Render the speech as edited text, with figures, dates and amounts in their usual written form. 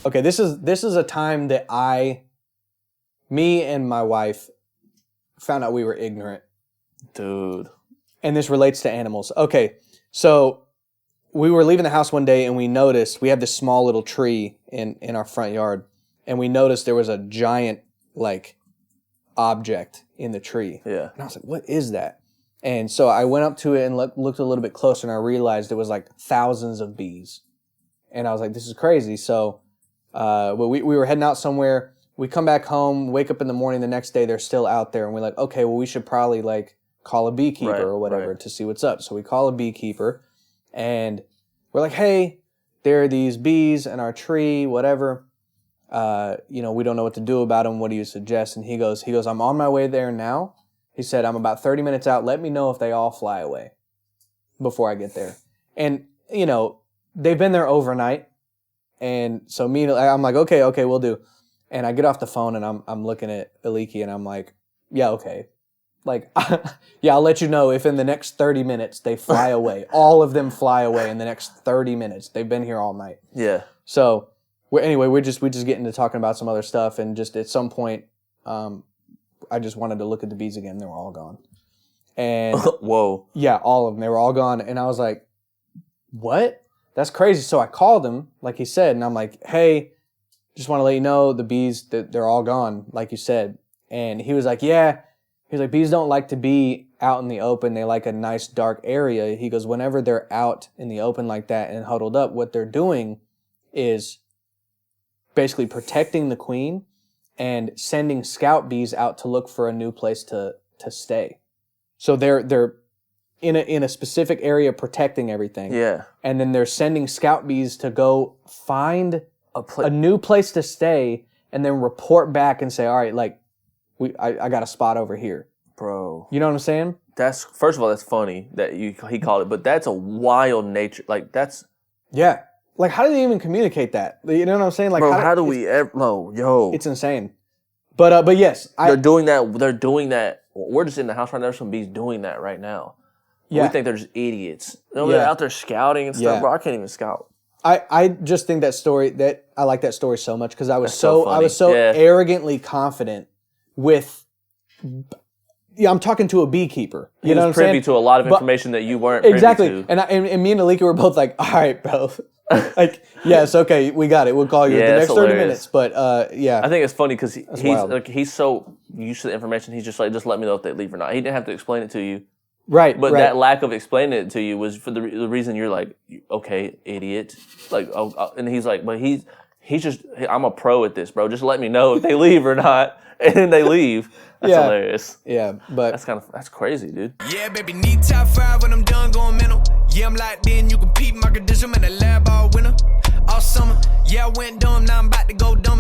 Okay, this is a time that me and my wife found out we were ignorant. Dude. And this relates to animals. Okay, so we were leaving the house one day and we noticed we have this small little tree in our front yard, and we noticed there was a giant like object in the tree. Yeah. And I was like, what is that? And so I went up to it and looked a little bit closer, and I realized it was like thousands of bees. And I was like, this is crazy. So we were heading out somewhere. We come back home, wake up in the morning the next day, they're still out there. And we're like, okay, well, we should probably like call a beekeeper or whatever to see what's up. So we call a beekeeper, and we're like, hey, there are these bees in our tree, whatever. We don't know what to do about them. What do you suggest? And he goes, I'm on my way there now. He said, I'm about 30 minutes out. Let me know if they all fly away before I get there. And, they've been there overnight. And so I'm like, okay, we'll do. And I get off the phone and I'm looking at Aliki and I'm like, yeah, okay. Like, yeah, I'll let you know if in the next 30 minutes they fly away. All of them fly away in the next 30 minutes. They've been here all night. Yeah. So we just get into talking about some other stuff, and just at some point, I just wanted to look at the bees again. They were all gone. And whoa. Yeah, all of them. They were all gone. And I was like, what? That's crazy. So I called him, like he said, and I'm like, hey, just want to let you know the bees, they're all gone, like you said. And he was like, yeah. He's like, bees don't like to be out in the open. They like a nice dark area. He goes, whenever they're out in the open like that and huddled up, what they're doing is basically protecting the queen and sending scout bees out to look for a new place to stay. So they're in a specific area protecting everything. Yeah. And then they're sending scout bees to go find a new place to stay and then report back and say, all right, like, I got a spot over here. Bro. You know what I'm saying? That's, first of all, that's funny that he called it, but that's a wild nature. Like, that's... Yeah. Like, how do they even communicate that? You know what I'm saying? Like, bro, how do we ever... No, yo. It's insane. But yes. They're doing that. We're just in the house right now. There's some bees doing that right now. Yeah. We think they're just idiots. They're out there scouting and stuff. Yeah. Bro, I can't even scout. I just think I like that story so much because I was so arrogantly confident with... Yeah, I'm talking to a beekeeper. You know what I'm saying? He was privy to a lot of information that you weren't privy to. And me and Alika were both like, all right, bro. Like, yes, okay, we got it. We'll call you in the next 30 minutes. But, yeah. I think it's funny because he's so used to the information, he's just like, just let me know if they leave or not. He didn't have to explain it to you. Right, but that lack of explaining it to you was for the reason you're like, okay, idiot. Like, and he's like, but he's just, I'm a pro at this, bro. Just let me know if they leave or not. And then they leave. That's hilarious. Yeah, but that's crazy, dude. Yeah, baby, need top 5 when I'm done going mental. Yeah, I'm locked in. You can peep my credential, man. The lab all winter, all summer. Yeah, I went dumb, now I'm about to go dumb.